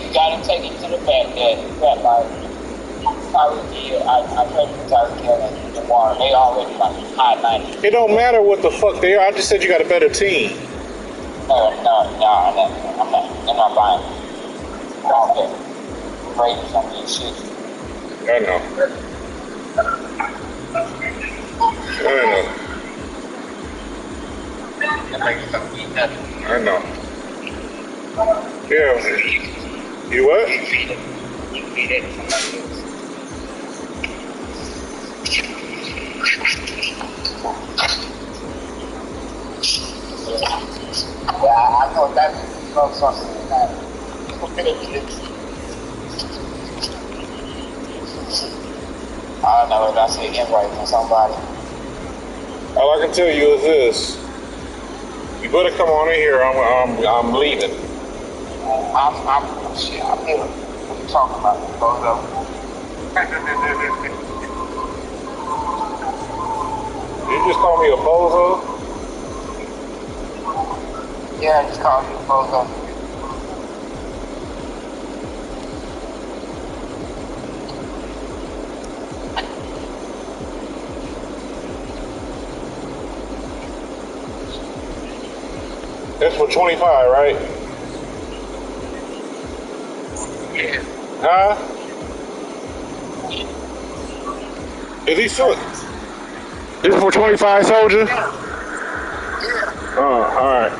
You gotta take it to the back there. Like Tyreek Hill, I played for Tyreek Hill and DeWar. They already like high 90s. It don't matter what the fuck they are. I just said you got a better team. No, I'm not. I'm not buying it. Don't get Raiders on these shit. I know. I know. Yeah. You what? Yeah, I know that's something like that. I don't know if I say invite from somebody. All I can tell you is this: you better come on in here. I'm leaving. Shit. I'm here. What are you talking about, Bozo? You just call me a bozo? Yeah, I just called you a Bozo. That's for 25, right? Yeah. Huh? Is he short? This is for 25, soldier? Yeah. Oh, alright.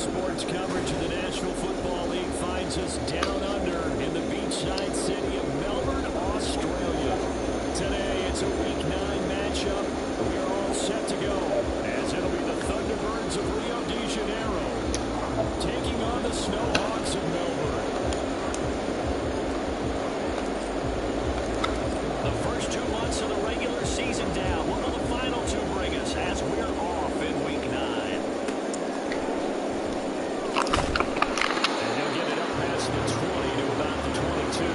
Sports coverage of the National Football League finds us down under in the beachside city of Melbourne, Australia. Today, it's a Week 9 matchup. We are all set to go, as it'll be the Thunderbirds of Rio de Janeiro taking on the Snowhawks of Melbourne. The first 2 months of the regular season down. What will the final 2 bring us as we're off in Week 9? The 20 to about the 22.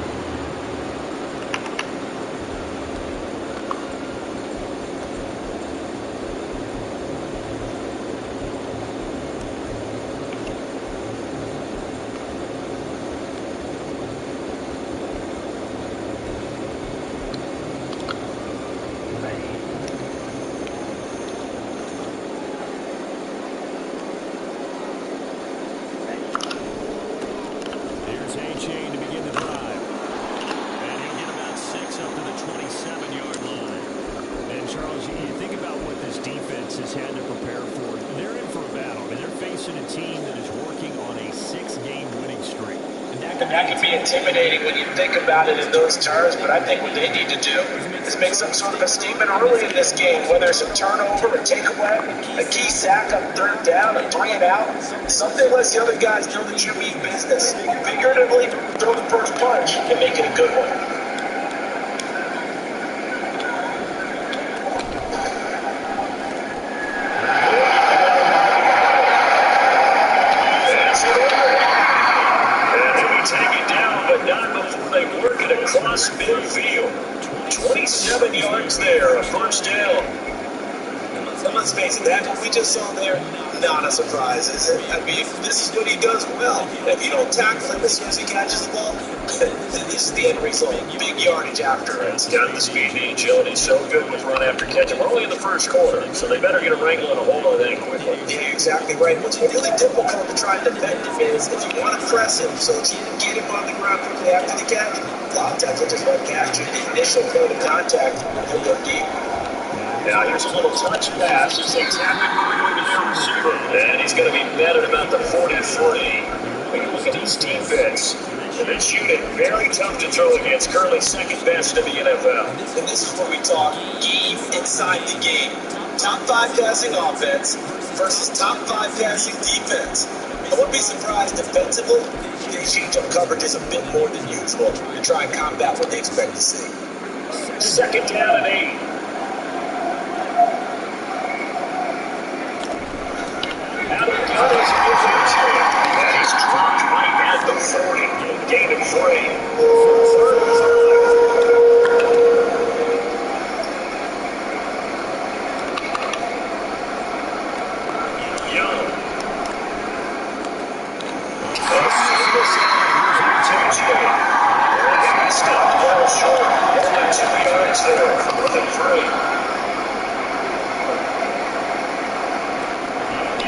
A-Chain to begin the drive. And he'll get about 6 up to the 27-yard line. And, Charles, you think about what this defense has had to prepare for. They're in for a battle. I mean, they're facing a team that is working on a 6-game winning streak. And that can be intimidating when you think about it in those terms, but I think what they need to do is make some sort of a statement early in this game, whether it's a turnover, a takeaway, a key sack on 3rd down, a 3-and-out, something lets the other guys know that you mean business. Figuratively, throw the first punch and make it a good one. Across midfield, 27 yards there, a first down. And let's face it, that what we just saw there, not a surprise, is it? I mean, this is what he does well. If you don't tackle him as soon as he catches the ball, this is the end result. Big yardage after it. He's got the speed to Joe, and he's so good with run after catch. We're only in the first quarter, so they better get a wrangle and a hold on that quickly. Yeah, exactly right. What's really difficult to try and defend him is if you want to press him so that you can get him on the ground quickly after the catch, a lot of times they'll just let catch you. The initial point of contact will go deep. Now here's a little touch pass as they tap it quickly to their receiver. And he's going to be met at about the 43. When you look at his defense, and they shoot it very tough to throw against, currently second best in the NFL. And this is where we talk game inside the game. Top 5 passing offense versus top 5 passing defense. I wouldn't be surprised defensively if they change up coverages a bit more than usual to try and combat what they expect to see. Second down and 8. Out of the gun is and he's dropped right at the 40. Gain of 3. Third and 5. Young. A single TJ. And he stopped well short. Only 2 yards there. 4th and 3.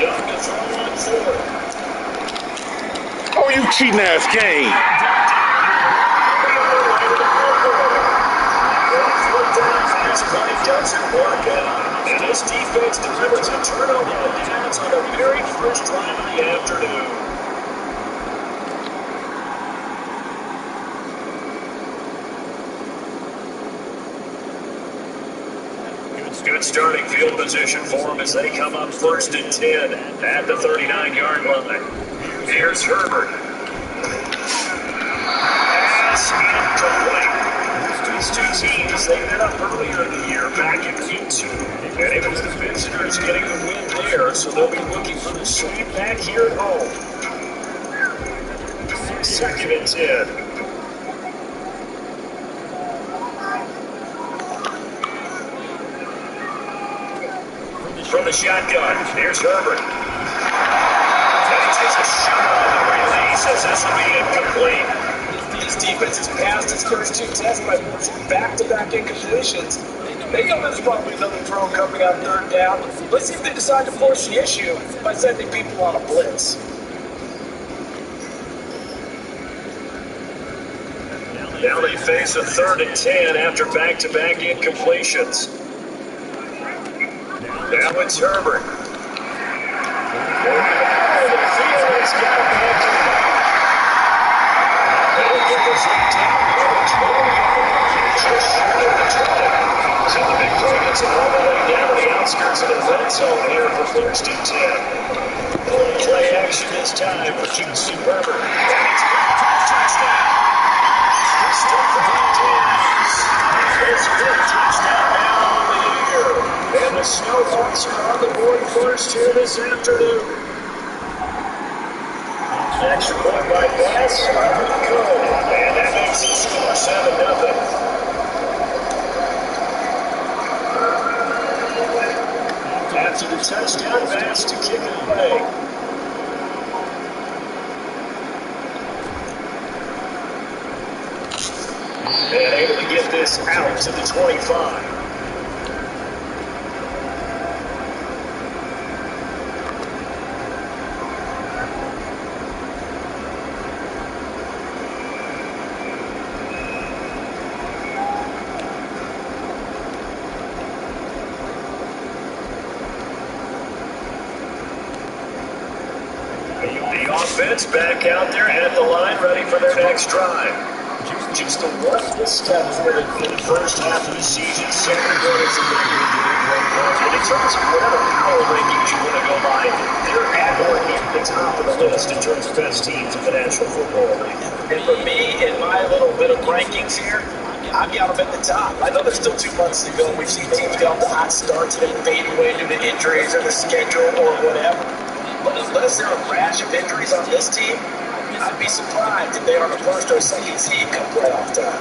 Young to throw on 4. Oh, you cheating ass game. Doesn't work out. And his defense delivers a turnover on downs on the very first drive of the afternoon. Good starting field position for them as they come up 1st and 10 at the 39-yard line. Here's Herbert. Pass incomplete. These two teams, they met up earlier in the year back in Q2, and it was the visitors getting the win there, so they'll be looking for the sweep back here at home. 2nd and 10. From the shotgun, here's Herbert. And he takes a shot on the release as this will be incomplete. This defense has passed its first 2 tests by back-to-back incompletions. They know there's probably another throw coming on 3rd down. Let's see if they decide to force the issue by sending people on a blitz. Now they face a 3rd and 10 after back-to-back incompletions. Now it's Herbert. So the big play gets it all the way down the outskirts of the red zone here for 1st and 10. Play action this time for Justin Herbert. Touchdown. Still 5 his 5th touchdown now on the year. And the Snowhawks are on the board first here this afternoon. Extra point by Bass. Good. And that makes the score 7-0. After the touchdown, Bass to kick it away. And able to get this out to the 25. The offense back out there at the line, ready for their next drive. Just a worthless step forward for the first half of the season. Second quarters of the year. And in terms of whatever power rankings you want to go by, they're at or near the top of the list in terms of best teams in the National Football League. And for me, in my little bit of rankings here, I've got them at the top. I know there's still 2 months to go. We've seen teams get off the hot starts and then fade away due to injuries or the schedule or whatever. But unless there are a rash of injuries on this team, I'd be surprised if they are the first or second seed come playoff time.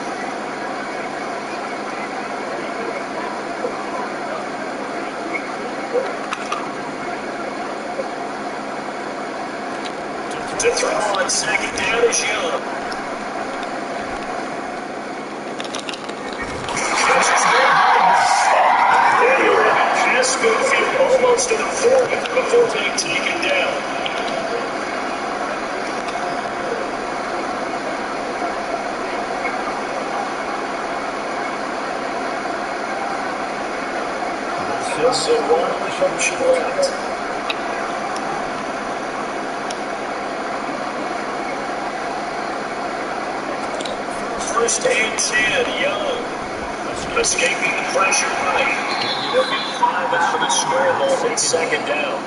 on second down is Young. Past midfield, almost to the 40 before being taken down. Wilson one from Gillette. First and 10, Young. Escaping the pressure right. They'll get 5 after the square hole in second down.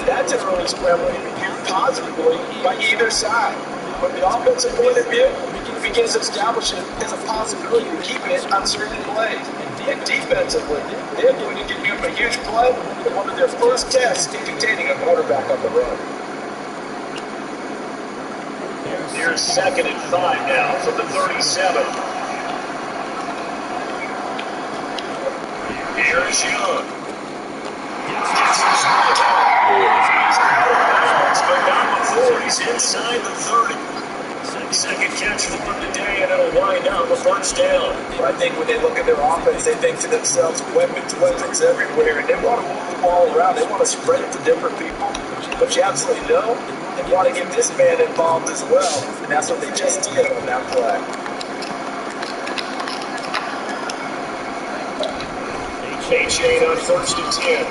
That's an early spread when you view positively by either side. From the offensive point of view, it begins establishing as a possibility to keep it on certain plays. And defensively, they're going to give up a huge play in one of their first tests in containing a quarterback on the run. Here's second and 5 now from the 37. Here's Young. Gets his way out. He's out of bounds, but not before he's inside the 30. Second catch for him today, and it'll wind up a first down. I think when they look at their offense, they think to themselves, weapons everywhere, and they want to move the ball around. They want to spread it to different people. But you absolutely know they want to get this man involved as well, and that's what they just did on that play. K-Chain on first and 10.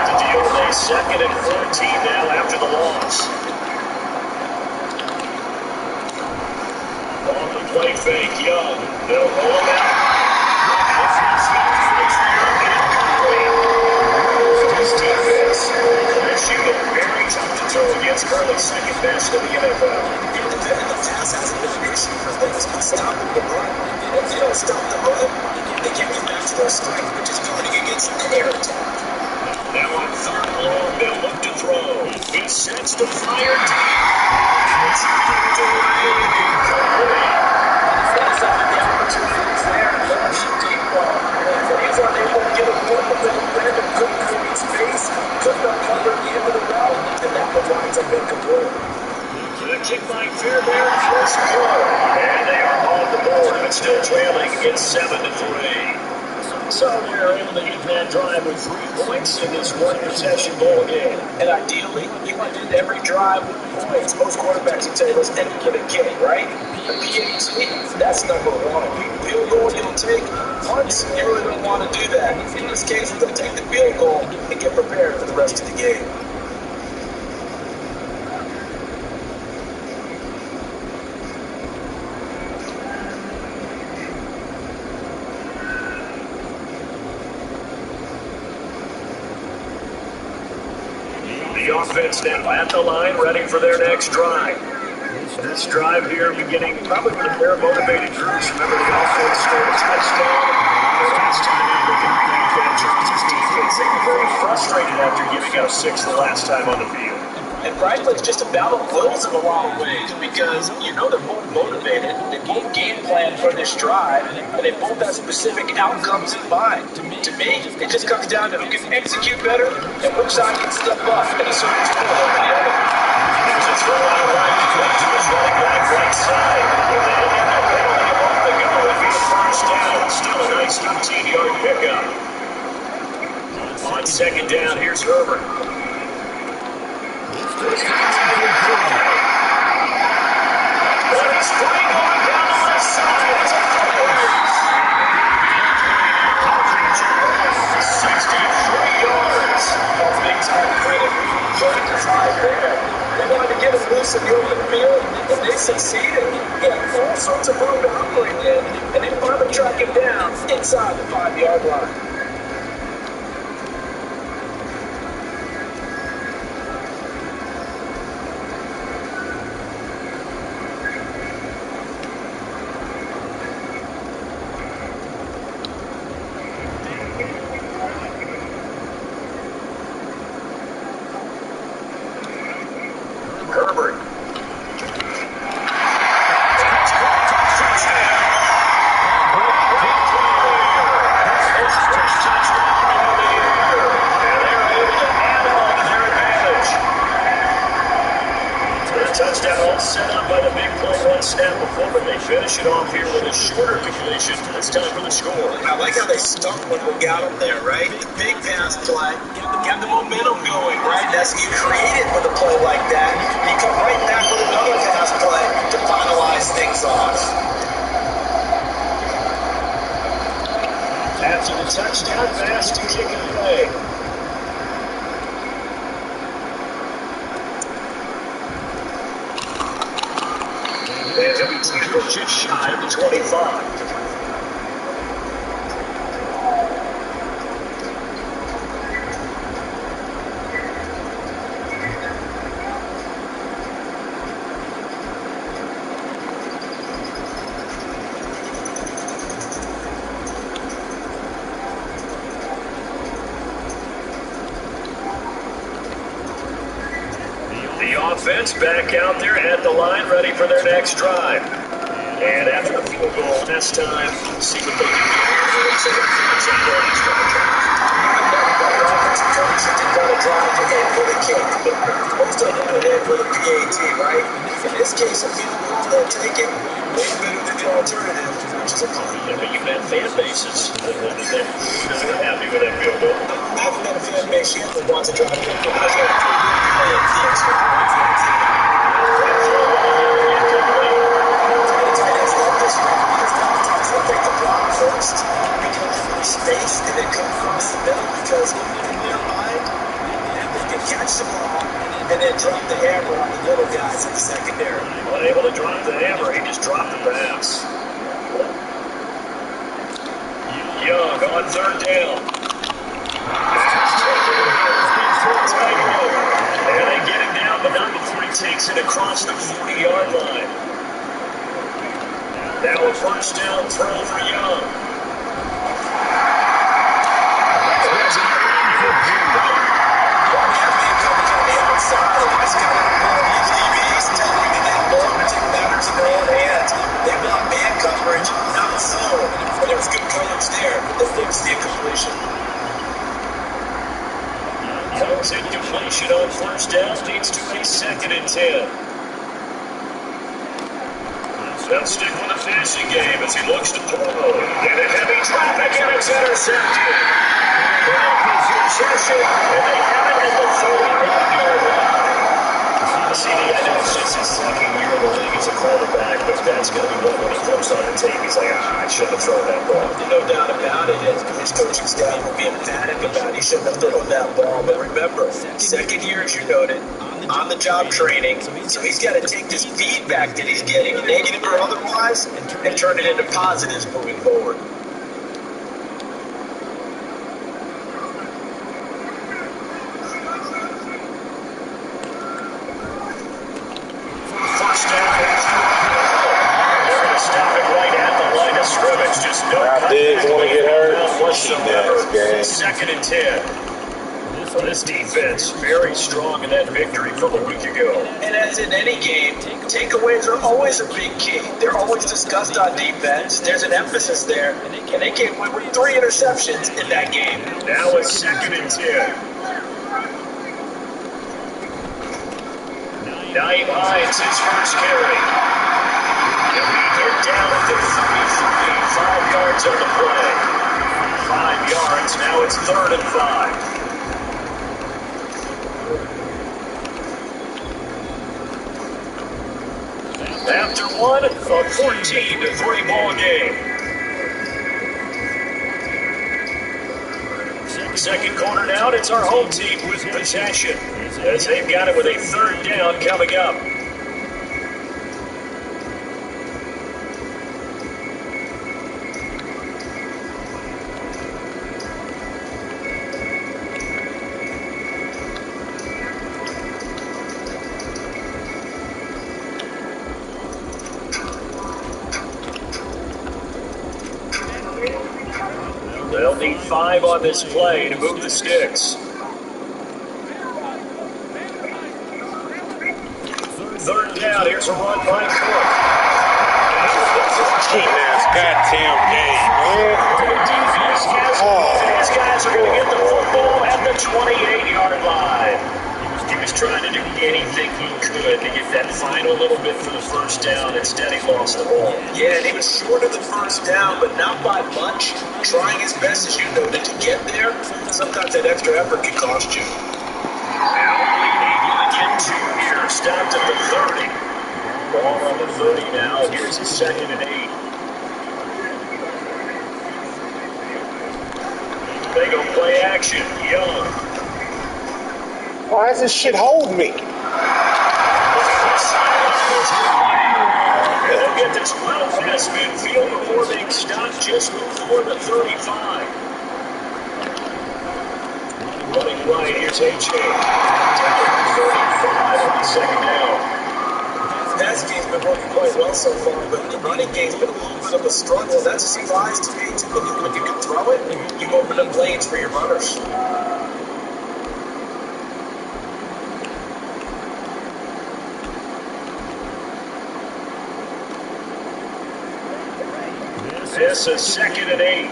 The deal today, second and 14 now after the loss. On the play fake, Young. They'll roll it out. This defense, finishing the very tough to throw against currently second best in the NFL. The pass hasn't been an issue for them. It's been stopping the run. If they don't stop the run, they can't get back to their strength, which is guarding against the air attack. Now on third and long, they'll look to throw. He sets to fire deep. It's kicked away and incomplete. That's not the opportunity is there. That's a deep ball. He's unable to get a hold of it. Brandon couldn't create space, couldn't uncover the end of the route, and that one winds up incomplete. Good kick by Fairbairn, first good. And they are on the board, but still trailing. It's 7-3. So they're able to get that drive with 3 points in this one-possession ball game. And ideally, you want to end every drive with points. Most quarterbacks would say, let's end it with a kick, right? The PAT, that's number 1. Field goal you'll take. Punts, you really don't want to do that. In this case, we're going to take the field goal and get prepared for the rest of the game. The offense now at the line, ready for their next drive. This drive here beginning probably with a pair of motivated crews. Remember, the offense scored a touchdown. The last time they were getting catches. This defense, they were very frustrated after giving up 6 the last time on the field. And frankly, it's just a battle of wills in a lot of ways because you know they're both motivated, they both game plan for this drive, and they both have specific outcomes in mind. To me, it just comes down to who can execute better and which side can step up and assert control over the other. There's a throw on the right, to his running back right side. If they end up penalty off the go, it'd be a first down. Still a nice 15-yard pickup. On second down, here's Herbert. But he's running on down the left side. It's a 63 yards. Big time credit for the drive there. They wanted to get us loose in the open field, and they succeeded. They had all sorts of room to operate in, and they finally track him down inside the 5-yard line. Herbert. touchdown all set up by the big play one snap before, but they finish it off here with a shorter completion. It's time for the score. I like how they stuck when we got them there, right? Big pass play, get the momentum going, right? That's you create it with a play like that. You come right back with another pass play to finalize things off. After the touchdown pass to kick it away. And he'll be tackled just shy of the 25. Offense back out there at the line, ready for their next drive. And after the field goal this time, see what they can do. Offensive coach did not drive to end for the kick. Most of them would end for the PAT, right? In this case, a field goal, they'll take it way better than the alternative, which is a punt. But you've had fan bases that are happy with that field goal. I haven't had a fan base yet that wants to drive it. First, become free space, and then come across the middle because in their mind, they can catch the ball and then drop the hammer on the little guys in the secondary. Unable to drop the hammer, he just dropped the pass. Young on third down. And they get him down, but not before he takes it across the 40-yard line. Now a first down throw for Young. They want man coverage, not zone. But there was good coverage there that fixed the incompletion. Young's incompletion on first down leads to a 2nd and 10. They'll stick with the finishing game as he looks to throw. In a heavy traffic, and it's intercepted. Possession, and they have it at the 40-yard line. See, I know it's just his second year in the league as a quarterback, but that's going to be one when he comes on the tape. He's like, I shouldn't have thrown that ball. No doubt about it. His coaching staff will be emphatic about he shouldn't have thrown that ball. But remember, second year, as you noted, on-the-job training, so he's got to take this feedback that he's getting, negative or otherwise, and turn it into positives moving forward. First down, they're going to stop it right at the line of scrimmage. Just no Diggs want to get hurt. whatsoever. 2nd and 10. For this defense, very strong in that victory from a week ago. And as in any game, takeaways are always a big key. They're always discussed on defense. There's an emphasis there, and they came with 3 interceptions in that game. Now it's 2nd and 10. Naeem Hines, his first carry. He'll be hit down at the 33, 5 yards on the play. 5 yards, now it's 3rd and 5. After one, a 14-3 ball game. Second quarter now, it's our home team with possession, as they've got it with a 3rd down coming up. They'll need 5 on this play to move the sticks. 3rd down, here's a run by Cook. Cheap-ass goddamn game, man. These guys are going to get the football at the 28-yard line. He was was trying to do anything he could to get that final little bit for the first down. Instead, he lost the ball. Yeah, and he was short of the first down, but not by much. Trying his best, as you noted, to get there. Sometimes that extra effort can cost you. Now leading into here, stopped at the 30. Ball on the 30 now. Here's a 2nd and 8. They go play action. Young. Why is this shit holding me? They'll get to 12 past midfield before being stopped just before the 35. Running right, here's A.J. 35 on the 2nd down. Pass game's been working quite well so far, but the running game's been a little bit of a struggle. That's a surprise to me. When you can throw it, you open up lanes for your runners. This is 2nd and 8.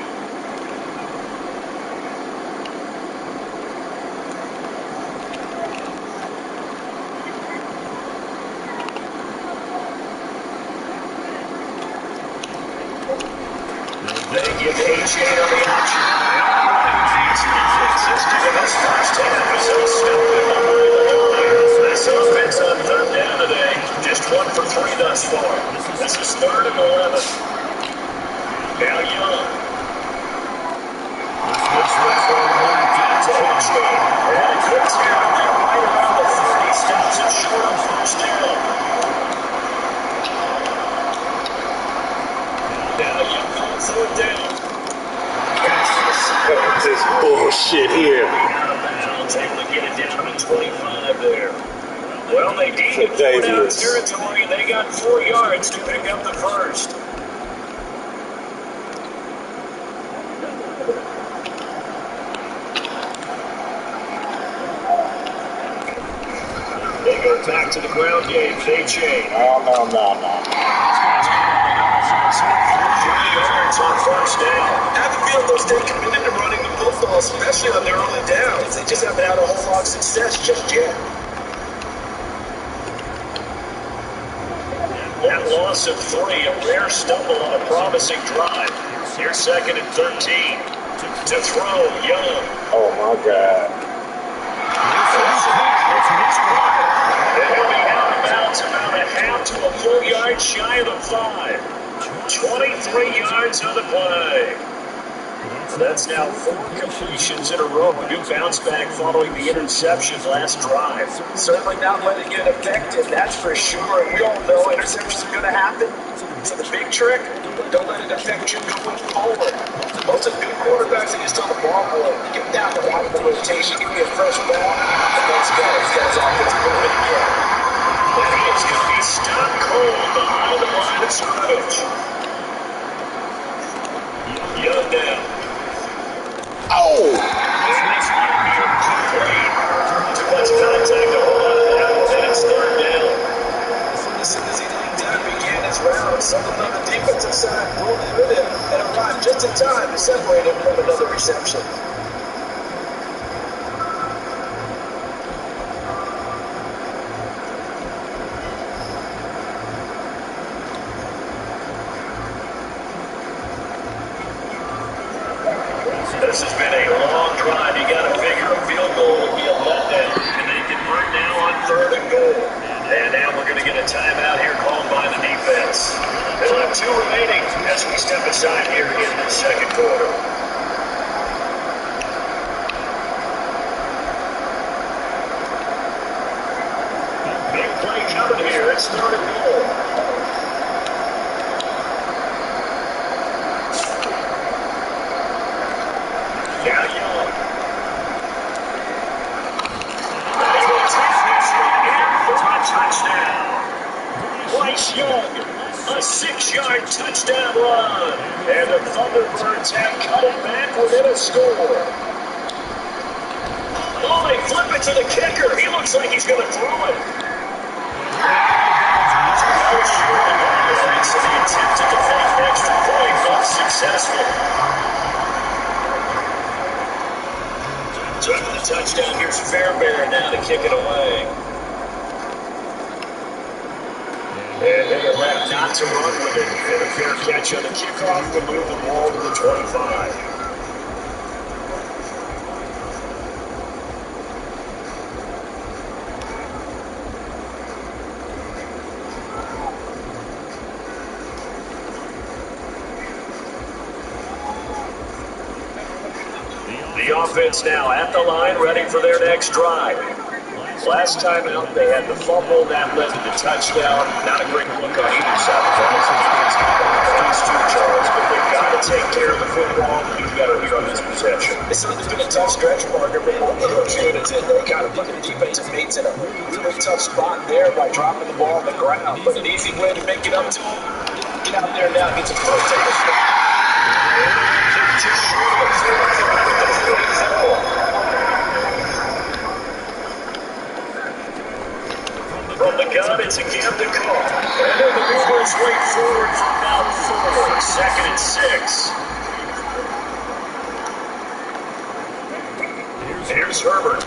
They give A.J. on the option. Existed in this first half as they stepped in behind the line. This offense on 3rd down today. Just 1 for 3 thus far. This is 3rd and 11. Now Young. This one's from to A.J. And it gets down there right around the 30. Stops it short on first down. Now Young on 4th down. This bullshit here. Out of bounds, able to get it down to 25 there. Well, they deemed it 4 down territory, and they got 4 yards to pick up the first. They go back to the ground game with A.J. No. 3 yards on first down. Have the field, they'll stay committed to running the football, especially on their early downs. They just haven't had a whole lot of success just yet. That loss of 3, a rare stumble on a promising drive. Here's 2nd and 13. To throw, Young. Oh my God. And he'll be out of bounds about a half to a full yard shy of the 5. 23 yards on the play. That's now 4 completions in a row. A new bounce back following the interception last drive. Certainly not letting it affect it, that's for sure. And we all know interceptions are going to happen. So the big trick, don't let it affect you going forward. Most of the good quarterbacks are just on the ball boy. Get down the out of the rotation, give me a fresh ball, and let's go. He's got his offense moving again. And he's going to be stopped cold behind the line of scrimmage. Young down. Oh! This next one will be incomplete. Too much contact to hold on to that one, and it's 3rd down. As soon as he leaned down, began his round. Someone on the defensive side pulled him with him and arrived just in time to separate him from another reception. This has been a long drive. You got to figure a field goal would be a letdown. And they convert now on 3rd and goal. And now we're going to get a timeout here called by the defense. They'll have 2 remaining as we step aside here in the 2nd quarter. Big play coming here. It's 3rd and goal. Now Young. They will take this one in for a touchdown. Bryce Young, a 6-yard touchdown run. And the Thunderbirds have cut it back within a score. Oh, they flip it to the kicker. He looks like he's going to throw it. So the attempt to defend an extra point not successful. So after the touchdown, here's Fairbairn now to kick it away. And they elect not to run with it. And a fair catch on the kickoff will move the ball to the 25. The offense now at the line, ready for their next drive. Last time out, they had the fumble that led to the touchdown. Not a great look on either side of the ball. These two, Charles, but they've got to take care of the football and do better here on this possession. It's not been a tough stretch, Parker, but both of those units, they kind of put the defensive mates in a really tough spot there by dropping the ball on the ground. But an easy way to make it up to them, get out there now, get some first down. From the gun, it's again to call. And they'll maneuver his way forward for about 4. Second and 6. Here's Herbert.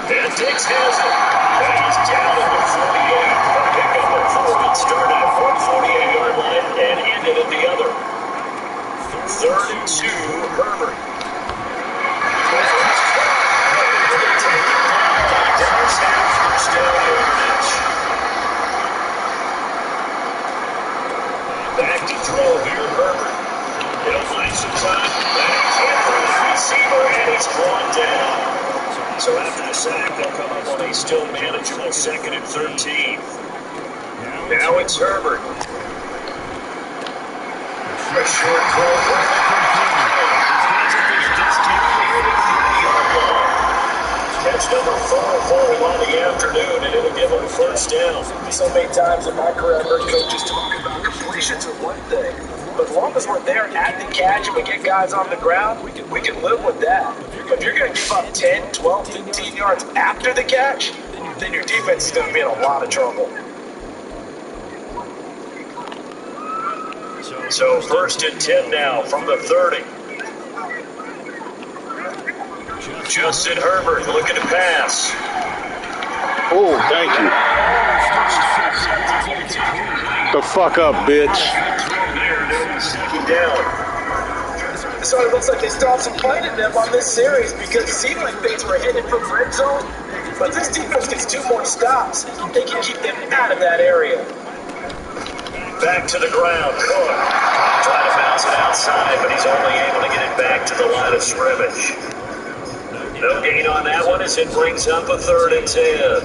And Diggs has it. And he's down at the 48. A pickup at 4. It started at 148-yard line and ended at the other. 3rd and 2, Herbert. Back to throw here, Herbert. He'll find some time. Back for the receiver, and he's drawn down. So after the sack, they'll come up on a still manageable 2nd and 13. Now it's Herbert. A short throw. Catch number 4 on the afternoon, and it'll give them a first down. So many times in my career, I've heard coaches talk about completions are one thing. But as long as we're there at the catch and we get guys on the ground, we can live with that. But if you're going to give up 10, 12, 15 yards after the catch, then your defense is going to be in a lot of trouble. So 1st and 10 now from the 30. Justin Herbert looking to pass. Oh, thank you. The fuck up, bitch. Second down. So it looks like they stopped some fighting them on this series because it seemed like things were headed for the red zone. But this defense gets 2 more stops. They can keep them out of that area. Back to the ground. Cook. Trying to bounce it outside, but he's only able to get it back to the line of scrimmage. No gain on that one as it brings up a 3rd and 10.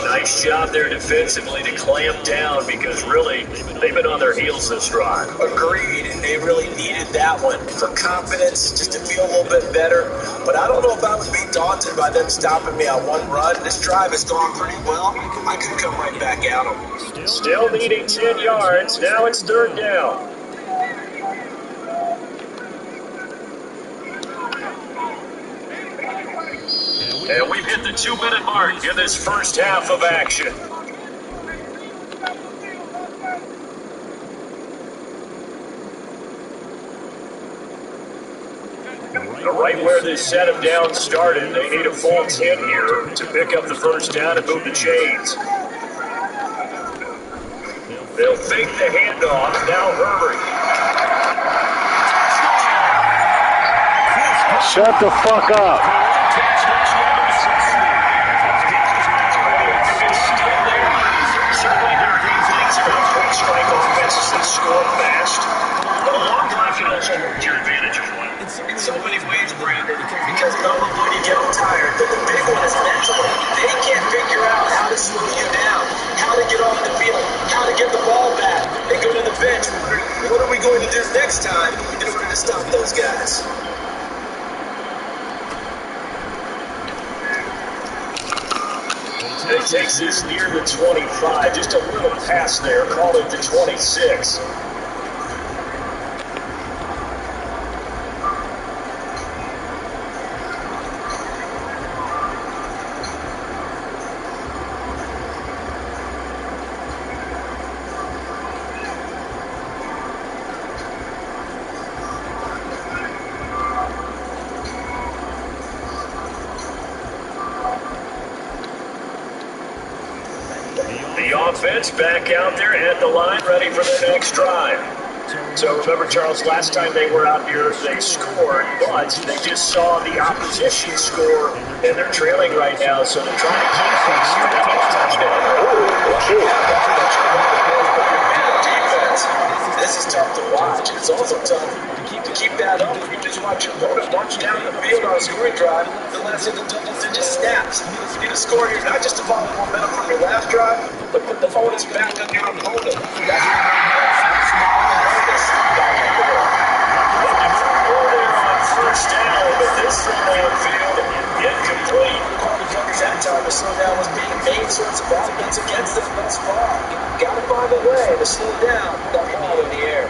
Nice job there defensively to clamp down because really they've been on their heels this drive. Agreed, and they really needed that one for confidence, just to feel a little bit better. But I don't know if I would be daunted by them stopping me on one run. This drive has gone pretty well. I could come right back at them. Still needing 10 yards. Now it's 3rd down. And we've hit the 2-minute mark in this first half of action. Right where this set of downs started, they need a full 10 here to pick up the first down and move the chains. They'll fake the handoff. Now Herbert. Shut the fuck up. Strike offenses that score fast, but a long drive can also work to your advantage as well. In so many ways, Brandon, because not only do you get them tired, but the big one is mental. They can't figure out how to slow you down, how to get off the field, how to get the ball back. They go to the bench. What are we going to do next time in order to stop those guys? It takes this near the 25, just a little pass there, call it the 26. The offense back out there at the line, ready for their next drive. So remember, Charles, last time they were out here, they scored, but they just saw the opposition score, and they're trailing right now, so they're trying to keep pace for that next touchdown. This is tough to watch. It's also tough to keep that up. You just watch your opponent march down the field on a scoring drive the last of the double-digit snaps. You need to score here, not just to follow momentum from your last drive, but put the bonus back on your opponent. First down, but this throw downfield, incomplete. That time to slow down was being made sorts of offense against them thus far. Got to find a way to slow down that ball in the air.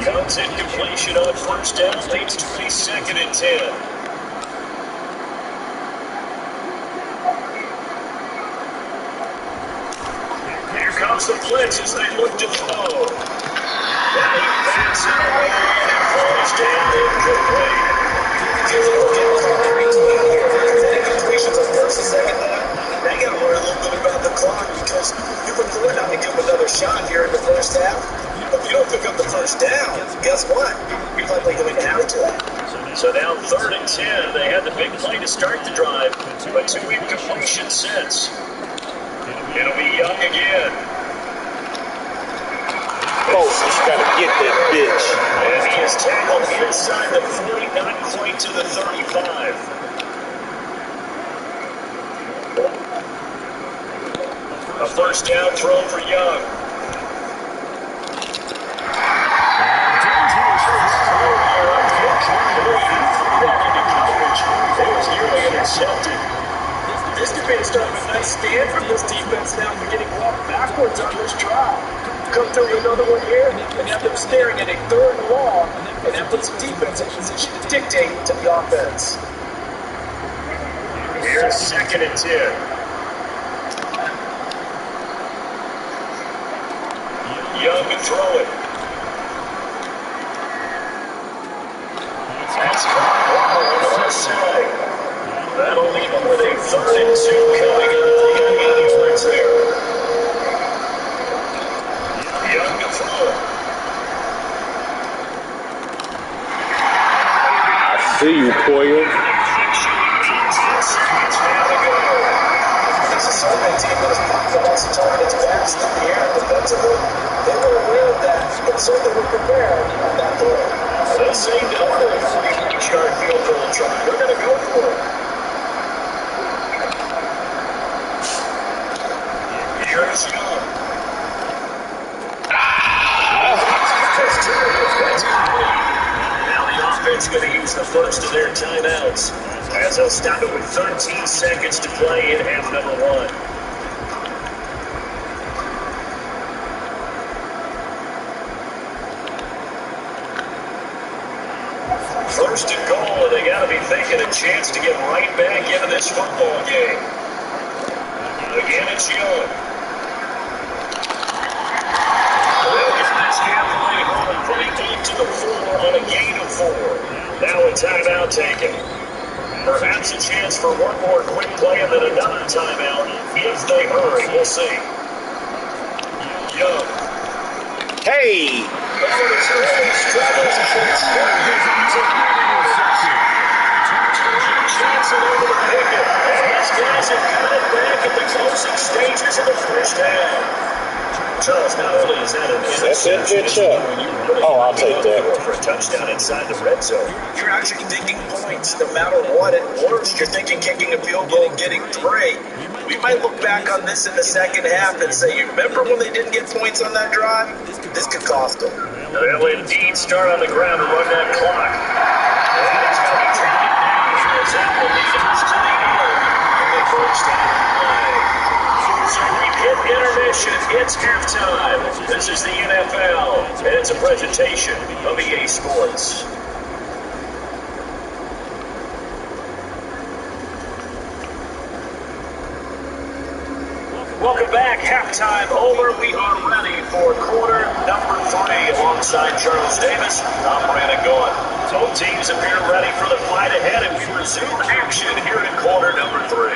Young's incompletion on first down leads to a 2nd and 10. Here comes the blitz as they look to throw. And he bats it away and falls down incomplete. Incompletions on first and second down. They got to learn a little bit about the clock because you can afford not to give them another shot here in the first half. But if you don't pick up the first down, guess what? You're likely going to have to. So now 3rd and 10. They had the big play to start the drive, but 2 incompletions since. It'll be Young again. Oh, he's got to get that bitch. And he is tackled inside the 40, not quite to the 35. A first down throw for Young. It was nearly intercepted. This could be the start of a nice stand from this defense now for getting walked backwards on this drive. Come through with another one here and have them staring at a 3rd and long, and that puts the defense in position to dictate to the offense. Here's 2nd and 10. Young to throw it. That's caught on the far side. That'll leave them with a 3rd and 2 coming into the Young yards there. Young to throw it. I see you, Poyer. This is certainly a team that has pocket also targeted fast in the air defensively. They were aware of that, but certainly were prepared on that throw. They say no for a 3-yard field goal try. They're going to go for it. Here's Young. Now the offense going to use the first of their timeouts as they'll stop it with 13 seconds to play in half number 1. First and goal, and they got to be thinking a chance to get right back into this football game. Again, it's Young. They'll get this halfway home from the 8 to the 4 on a gain of 4. Now a timeout taken. Perhaps a chance for one more quick play and then another timeout if they hurry. We'll see. Young. Hey! Johnson over the picket, and these guys have got it back at the closing stages of the first half. Charles, not only is that an interception, oh, I'll take that for a touchdown inside the red zone. You're actually thinking points no matter what. At worst, you're thinking kicking a field goal and getting 3. We might look back on this in the second half and say, you remember when they didn't get points on that drive? This could cost them. They'll indeed start on the ground to run that clock. And it's going to be taken down as that will lead us to the end of the first half. So we've hit intermission. It's halftime. This is the NFL, and it's a presentation of EA Sports. Welcome back. Halftime over. We are ready for quarter number 3 alongside Charles Davis. I'm Brandon Goen. Both teams appear ready for the fight ahead, and we resume action here in quarter number 3.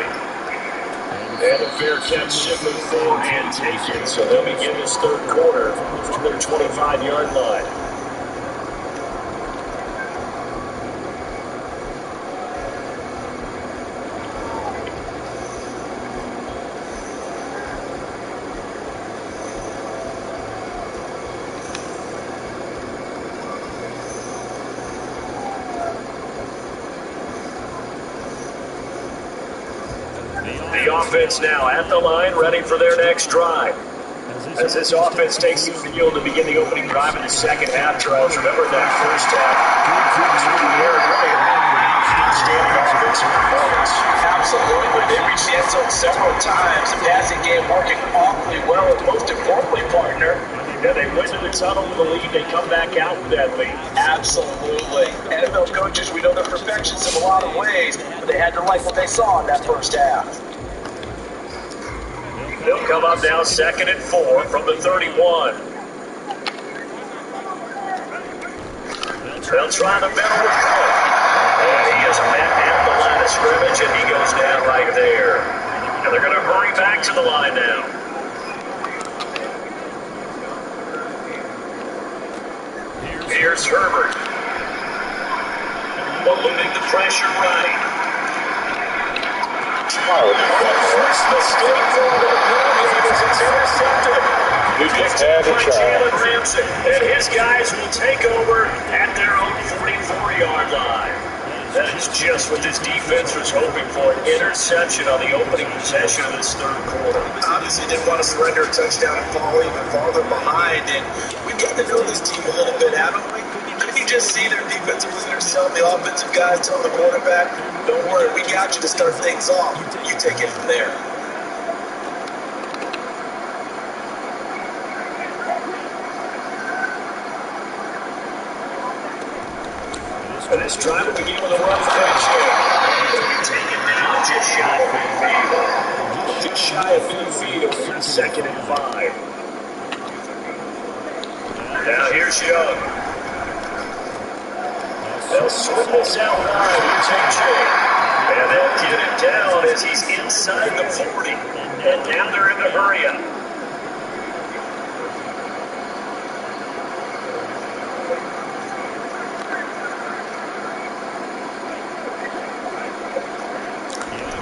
And a fair catch, simply thrown and taken. So they'll begin this third quarter from their 25-yard line. The offense now at the line, ready for their next drive. As this offense takes the field to begin the opening drive in the second half, Charles, remember that first half, outstanding offensive performance. Absolutely. They reached the end zone several times. The passing game working awfully well. And most importantly, partner, yeah, they went to the tunnel with a lead. They come back out with that lead. absolutely. NFL coaches, we know they're perfections in a lot of ways, but they had to like what they saw in that first half. They'll come up now 2nd and 4 from the 31. They'll try the middle with Cook. And he is met at the line of scrimmage, and he goes down right there. And they're going to hurry back to the line now. Here's Herbert. Eluding the pressure right. First mistake for the penalty. It's intercepted. You just had to try. Jalen Ramsey. And his guys will take over at their own 44-yard line. That is just what this defense was hoping for. An interception on the opening possession of this third quarter. Obviously didn't want to surrender a touchdown and fall even farther behind. And we've gotten to know this team a little bit, haven't we? Couldn't you just see their defensive leaders telling the offensive guys, telling the quarterback, don't worry, we got you to start things off. You take it from there. And this drive will begin with a run for touchdown. Taken down just shy of midfield. Just shy of midfield for 2nd and 5. Now here's Young. They'll swing this out wide with JJ. And they'll get him down as he's inside the 40. And now they're in the hurry up.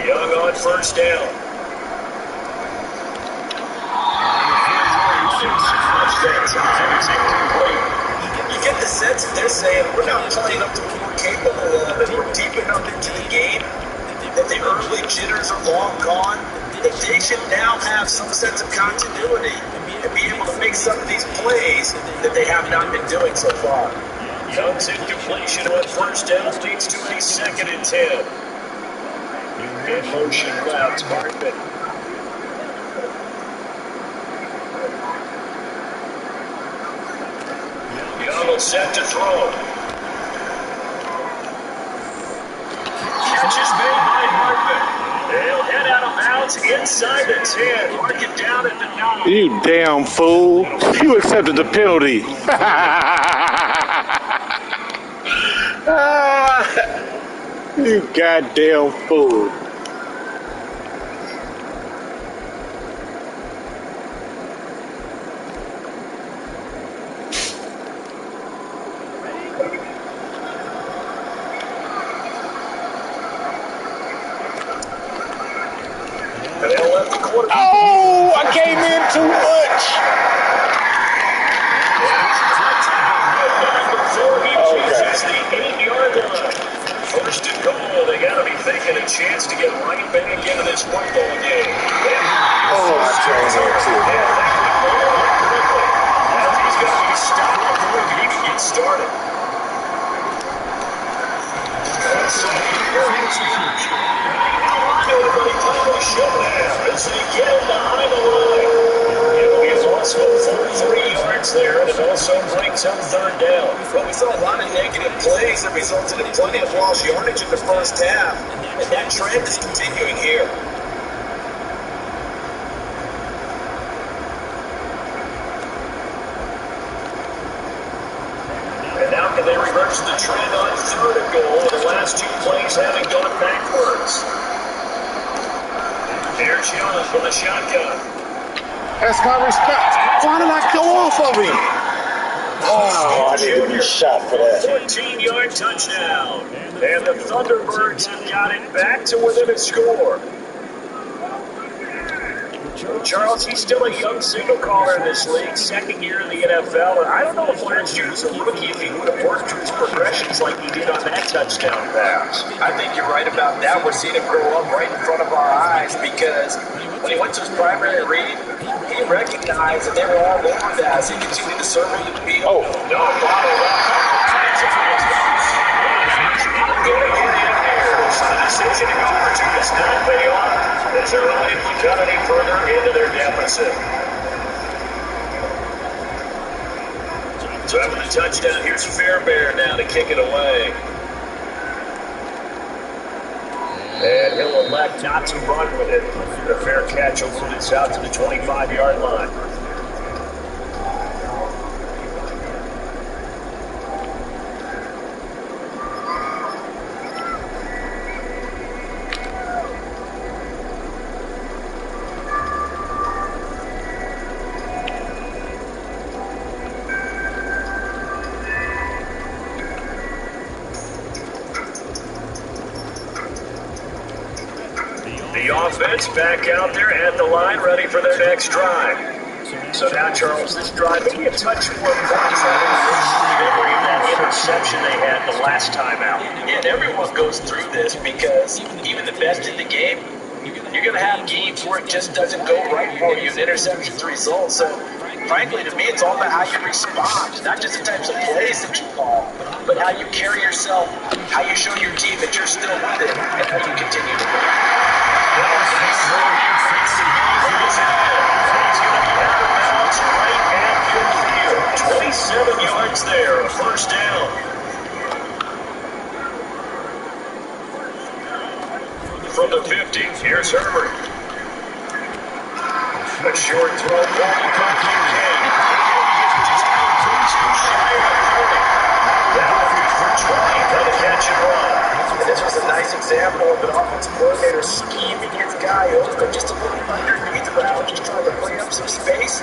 Young on first down. You get the sense that they're saying we're not playing up to what we're capable of, and we're deep enough into the game that the early jitters are long gone, that they should now have some sense of continuity and be able to make some of these plays that they have not been doing so far. Young's incompletion on first down leads to a 2nd and 10. In motion routes, Hartman. Young will set to throw. Catch is made by Hartman. They'll head out of bounds inside the 10. Mark it down at the 9. You damn fool. You accepted the penalty. You goddamn fool. Oh, I came in too much. First and goal, they got to be thinking a chance to get right back into this football game. Oh, I changed that too. He's got to be stopped before he can get started. Nobody finally showed that as they get him behind the line. He has lost 43 yards there, and it also brings up third down. But we saw a lot of negative plays that resulted in plenty of lost yardage in the first half, and that trend is continuing here. And now can they reverse the trend on third and goal? The last two plays having gone backwards. Here's John from the shotgun. That's my respect. Why did I go off of him? Oh, I need to be shot for that. 14-yard touchdown. And the Thunderbirds have got it back to within a score. Charles, he's still a young signal caller in this league, second year in the NFL, and I don't know if last year as a rookie, if he would have worked through his progressions like he did on that touchdown pass. I think you're right about that. We're seeing him grow up right in front of our eyes because when he went to his primary read, he recognized that they were all over that as he continued to circle the field. No bottle up. So the decision to go for two does not pay off as they're unable to cut any further into their deficit. So after the touchdown, here's Fairbairn now to kick it away. And he'll elect not to run with it. The fair catch will move this out to the 25-yard line. The offense back out there at the line, ready for their next drive. So now, Charles, this drive maybe a touch more remembering that interception they had the last time out. Yeah, and everyone goes through this because even the best in the game, you're going to have games where it just doesn't go right for you. An interception's the result. So, frankly, to me, it's all about how you respond. Not just the types of plays that you call, but how you carry yourself, how you show your team that you're still with it, and how you continue to win. 27 yards there, a first down. From the 50, here's Herbert. A short throw, ball comes in. For 20, another catch and run. And this was a nice example of an offensive coordinator scheming his guy open just a little underneath the route, just trying to free up some space,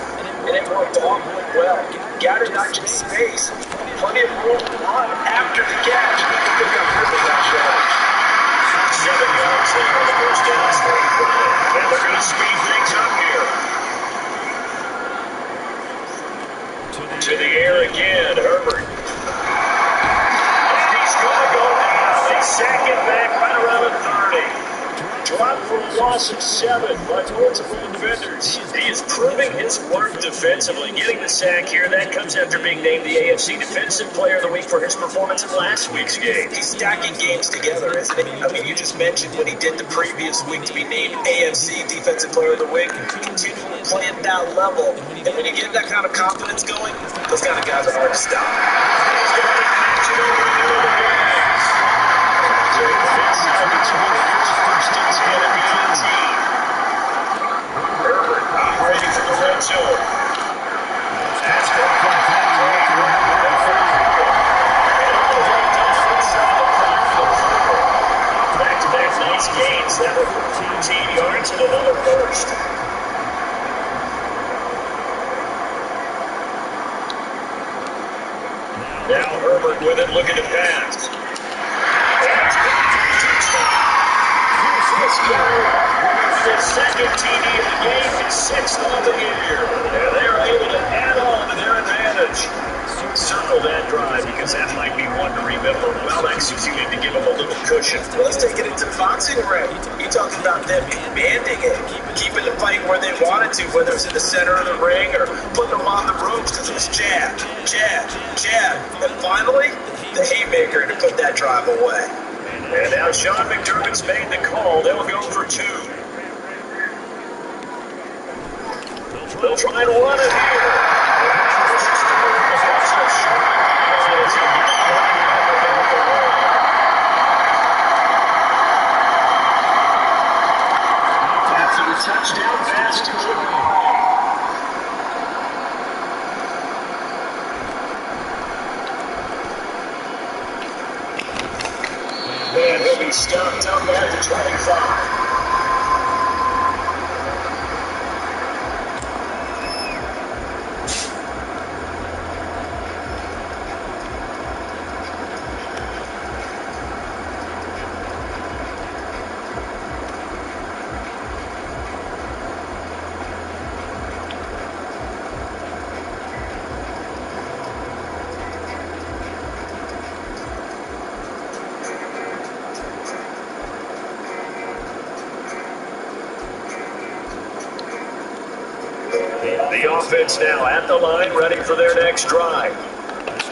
and it worked all really well. Gathered not just space, plenty of room to run after the catch. He could pick up really nice yards. 7 yards there on the first down. And they're going to speed things up here. To the air again, Herbert. He's going to go down. They sack it back right around the 30. Drop for a loss of 7 by multiple defenders. He is proving his worth defensively. Getting the sack here, that comes after being named the AFC Defensive Player of the Week for his performance in last week's game. He's stacking games together, isn't he? I mean, you just mentioned what he did the previous week to be named AFC Defensive Player of the Week. Continue to play at that level. And when you get that kind of confidence going, those kind of guys are hard to stop. He's going to catch it over the middle of the guys. Herbert operating from the red zone. That's going to back-to-back nice gains. That were 14 yards and another first. Now Herbert with it, looking to pass. His second TD of the game, his sixth of the year. And they're able to add on to their advantage. Circle that drive because that might be one to remember. Well executed to give them a little cushion. Well, let's take it into the boxing ring. You talking about them commanding it, keeping the fight where they wanted to, whether it's in the center of the ring or putting them on the ropes because it was jab, jab, jab. And finally, the haymaker to put that drive away. And now Sean McDermott's made the call. They'll go for 2. They'll try and run it here. Touchdown pass to Jimmy. And he'll be stopped up at the 25. The offense now at the line, ready for their next drive.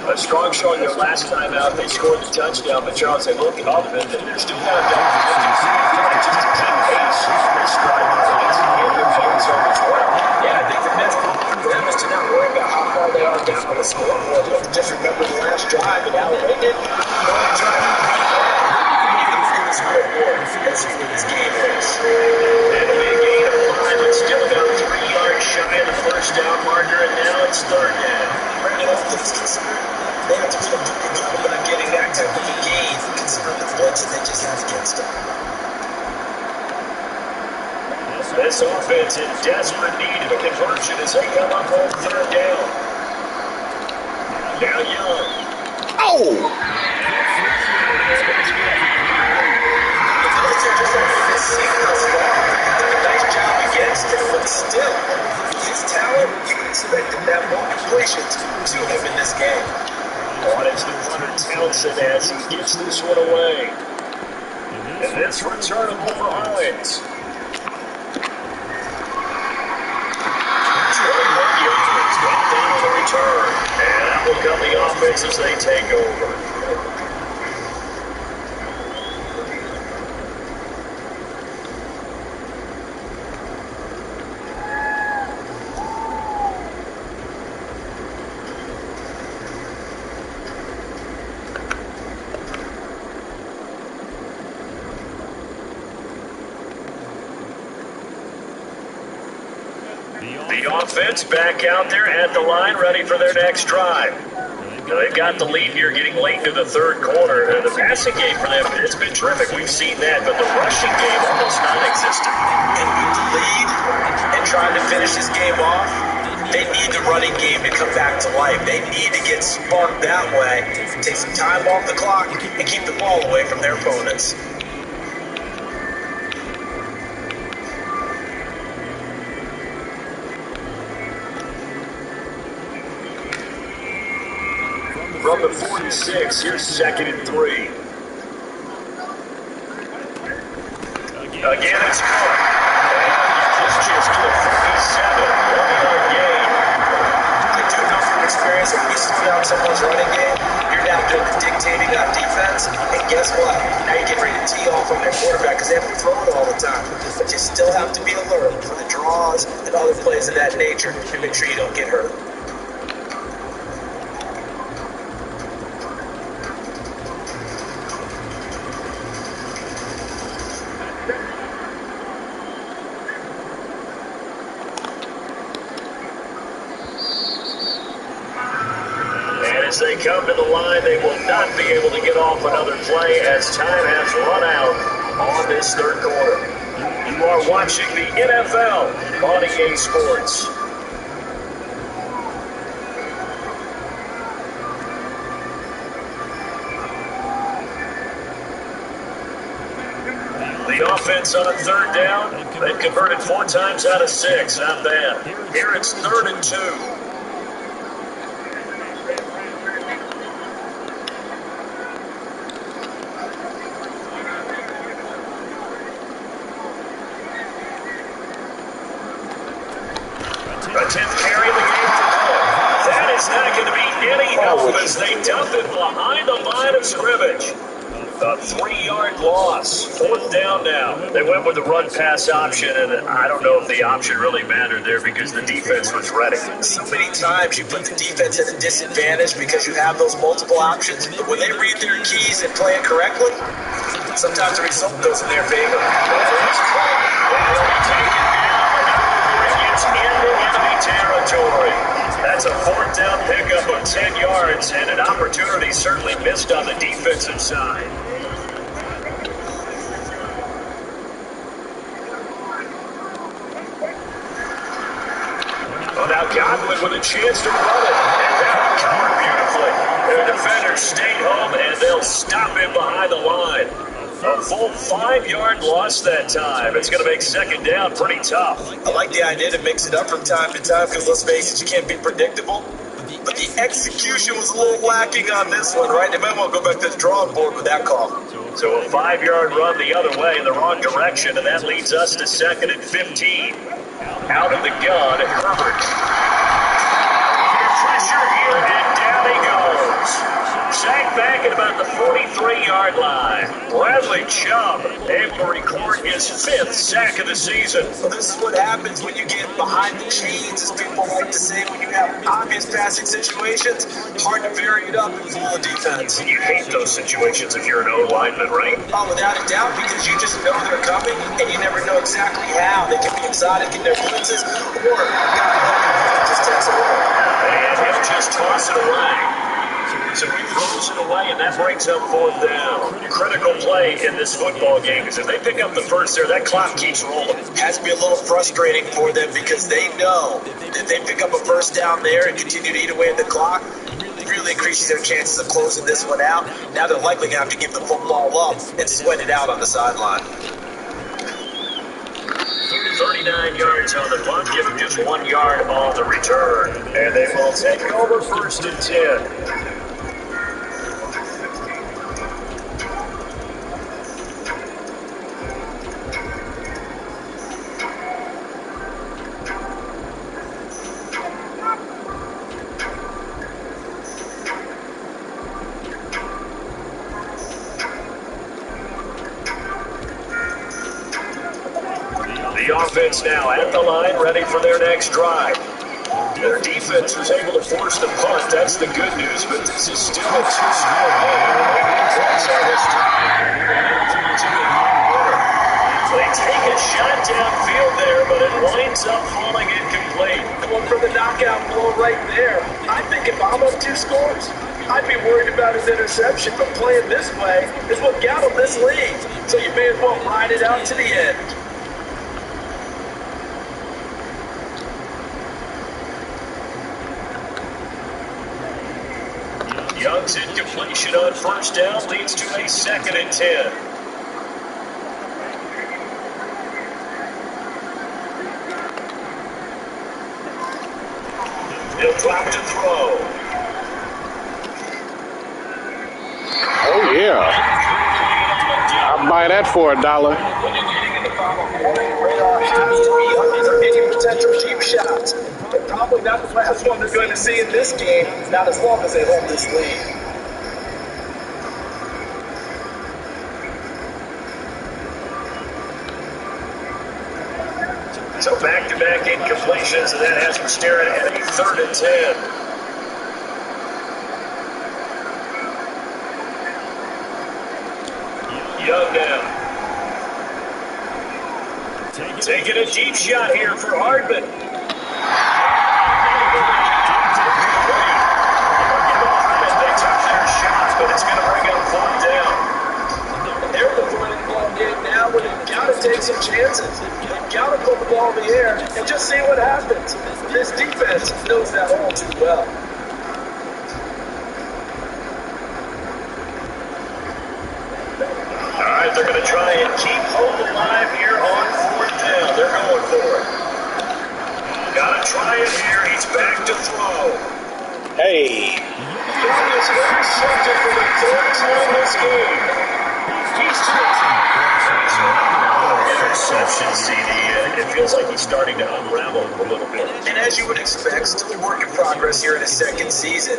A strong showing their last time out. They scored the touchdown, but Charles, they look up and they're still down to just keep pace. They're striving to get their opponents home as well. Yeah, I think the best thing for them is to not worry about how far they are down on the scoreboard. You have to just remember the last drive and how they did. Only drive. Even look at the scoreboard. Let's see what this game is. And a big gain of 5, but still about 3 yards shy of the first down marker, and now it's third down. Right, all things considered, they have to do a good job of getting that type of a gain, considering the blitzes they just have against them. This offense in desperate need of a conversion as they come up on third down. Now Young. Oh! The blitzers just haven't been seen thus far. Did a nice job against it, but still, with his talent, you would expect him to have more completions to him in this game. On is the runner Townsend as he gets this one away. And this returnable for Hines. 21 yards, brought down on the return. And that will come the offense as they take over. The offense back out there at the line, ready for their next drive. Now, they've got the lead here getting late into the third quarter. The passing game for them, it's been terrific. We've seen that, but the rushing game almost non-existent. And with the lead and trying to finish this game off, they need the running game to come back to life. They need to get sparked that way, take some time off the clock, and keep the ball away from their opponents. From the 46, here's 2nd and 3. Again, it's caught. And it's just to a 57, 1-yard gain. I do know from experience that when you slow down someone's running game, you're now doing the dictating on defense, and guess what? Now you get ready to tee off on their quarterback because they have to throw it all the time. But you still have to be alert for the draws and other plays of that nature to make sure you don't get hurt. As they come to the line, they will not be able to get off another play as time has run out on this third quarter. You are watching the NFL on EA Sports. The offense on third down, they've converted 4 times out of 6. Not bad. Here it's 3rd and 2. A 10th carry in the game for Cook. That is not going to be any help as they dump it behind the line of scrimmage. A 3-yard loss. 4th down now. They went with the run-pass option, and I don't know if the option really mattered there because the defense was ready. So many times you put the defense at a disadvantage because you have those multiple options, but when they read their keys and play it correctly, sometimes the result goes in their favor. Territory. That's a 4th down pickup of 10 yards and an opportunity certainly missed on the defensive side. Oh, now Godwin with a chance to run it, and that covered beautifully. Their defenders stayed home, and they'll stop him behind the line. A full 5-yard loss that time. It's going to make 2nd down pretty tough. I like the idea to mix it up from time to time because let's face it, you can't be predictable. But the execution was a little lacking on this one, right? They might want to go back to the drawing board with that call. So a 5-yard run the other way in the wrong direction, and that leads us to 2nd and 15. Out of the gun, Herbert. Pressure here, and down he goes. Sacked back at about the 43-yard line. Bradley Chubb able to record his 5th sack of the season. Well, this is what happens when you get behind the chains, as people like to say, when you have obvious passing situations. Hard to vary it up in full defense. You hate those situations if you're an O-lineman, right? Oh, without a doubt, because you just know they're coming, and you never know exactly how. They can be exotic in their blitzes, or just takes it away. And he'll just toss it away. So he throws it away, and that brings up 4th down. Critical play in this football game, because if they pick up the first there, that clock keeps rolling. Has to be a little frustrating for them because they know that they pick up a first down there and continue to eat away at the clock, really increases their chances of closing this one out. Now they're likely going to have to give the football up and sweat it out on the sideline. 39 yards on the punt, give him just 1 yard on the return. And they will take over 1st and 10. The offense now at the line, ready for their next drive. Their defense was able to force the punt. That's the good news, but this is still a two-score game. They take a shot downfield there, but it winds up falling incomplete. Going for the knockout blow right there. I think if I'm up 2 scores, I'd be worried about his interception, but playing this way is what got him this lead. So you may as well ride it out to the end. Young's incompletion on 1st down leads to a 2nd and 10. He'll drop to throw. Oh, yeah. I'll buy that for $1. Radar has to be on any potential cheap shots. But probably not the last one they're going to see in this game, not as long as they hold this lead. So back-to-back incompletions, and that has him staring at a 3rd and 10. Young now. Taking a deep shot here for Hardman. They took their shots, but it's going to bring up 4th down. They're the winning ball game now, but they've got to take some chances. They've got to put the ball in the air and just see what happens. This defense knows that all too well. All right, they're going to try and keep hope alive here on 4th down. They're going for it. Got to try it here. He's back to throw. Hey. Young is intercepted for the 3rd time this game. Interception, CD. It feels like he's starting to unravel a little bit. And as you would expect, still a work in progress here in his 2nd season.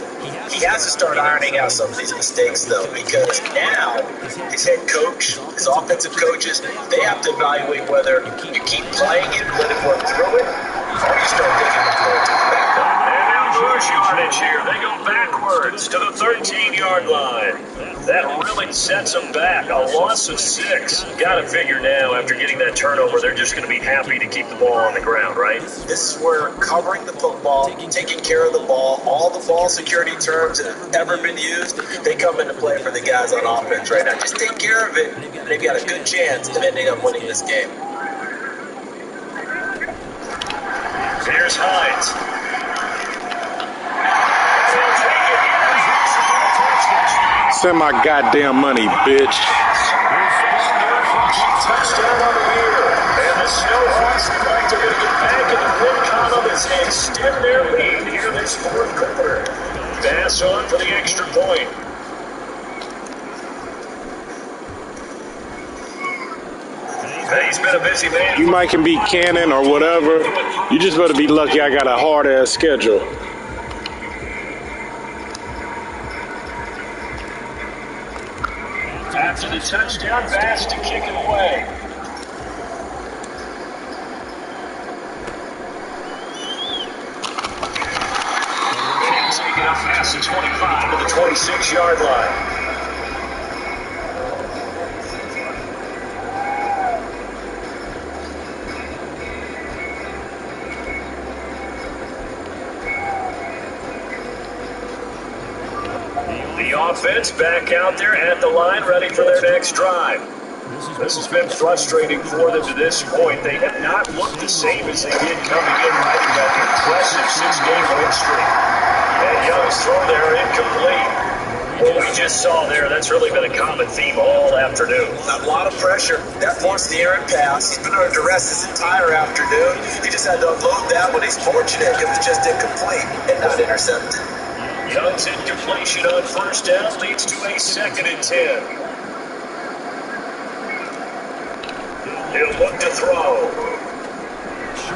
He has to start ironing out some of these mistakes, though, because now his head coach, his offensive coaches, they have to evaluate whether you keep playing it, let it work through it, or you start taking the ball to the back. And now push yardage here. They go backwards to the 13-yard line. That really sets them back. A loss of 6. Got to figure now, after getting that turnover, they're just going to be happy to keep the ball on the ground, right? This is where covering the football, taking care of the ball, all the ball security terms that have ever been used, they come into play for the guys on offense right now. Just take care of it, and they've got a good chance of ending up winning this game. Here's Hines. Send my goddamn money, bitch. Touchdown on the year. And the Snowhawks look like they're going to get back in the win column as they extend their lead here this 4th quarter. Pass on for the extra point. They he's been a busy man. You might can be Cannon or whatever. You just better be lucky I got a hard-ass schedule. After the touchdown pass to kick it away. And taking up past the 25 to the 26-yard line. The offense back out there at the line, ready for their next drive. This has been frustrating for them to this point. They have not looked the same as they did coming in right in that impressive 6-game win streak. And Young's throw there incomplete. What we just saw there, that's really been a common theme all afternoon. A lot of pressure. That forced the errant pass. He's been under duress this entire afternoon. He just had to unload that when he's fortunate. It was just incomplete and not intercepted. Young's incompletion on first down leads to a 2nd and 10. He'll look to throw.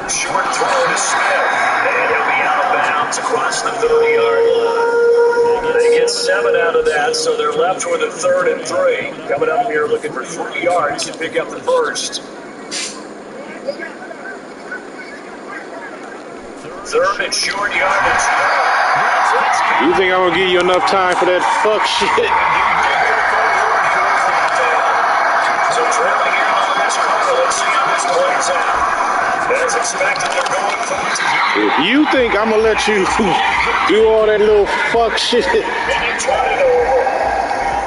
Short throw to Smith. And he'll be out of bounds across the 30-yard line. They get 7 out of that, so they're left with a 3rd and 3. Coming up here looking for 3 yards to pick up the first. 3rd and short yardage. You think I'm gonna give you enough time for that fuck shit? So trailing here on this call, let's see how this plays out. As expected, they're going for it. If you think I'm gonna let you do all that little fuck shit, And he tried it over.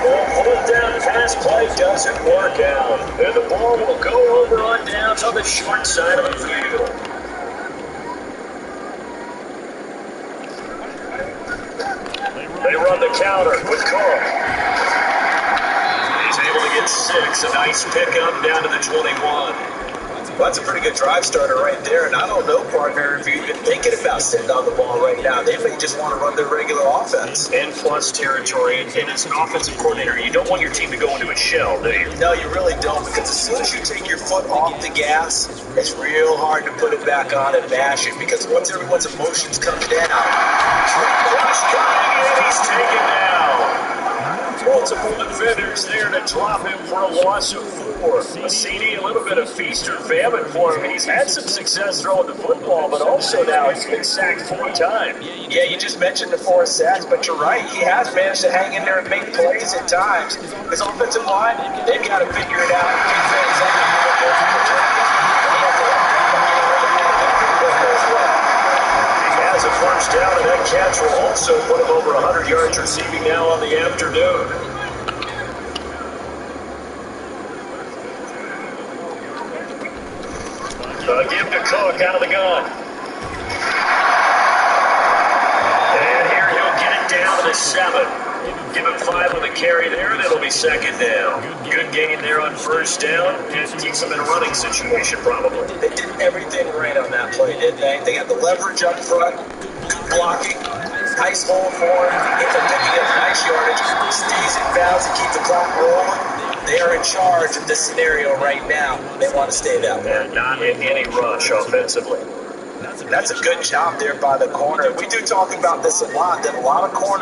The foot down pass play doesn't work out. And the ball will go over on downs on the short side of the field. They run the counter with Carr. He's able to get 6. A nice pickup down to the 21. Well, that's a pretty good drive starter right there. And I don't know, partner, if you've been thinking about sitting on the ball right now. They may just want to run their regular offense. And plus territory. And as an offensive coordinator, you don't want your team to go into a shell, do you? No, you really don't, because as soon as you take your foot off the gas, it's real hard to put it back on and mash it, because once everyone's emotions come down, Rush coming in, he's taken down. Multiple defenders there to drop him for a loss of 4. A CD, a little bit of feast or famine for him. He's had some success throwing the football, but also now he's been sacked 4 times. yeah, you just mentioned the 4 sacks, but you're right. He has managed to hang in there and make plays at times. His offensive line, they've got to figure it out. Has a first down, and that catch will also put him over 100 yards receiving now on the afternoon. Give to Cook out of the gun. And here he'll get it down to the 7. Give him 5 with a carry there, and it'll be 2nd down. Good gain there on first down. It keeps them in a running situation, probably. They did everything right on that play, didn't they? They got the leverage up front, good blocking, nice hole for him. Ends up picking up nice yardage, stays in bounds and keep the clock rolling. They are in charge of this scenario right now. They want to stay that way. And not in any rush offensively. That's a good job there by the corner. We do talk about this a lot, that a lot of corners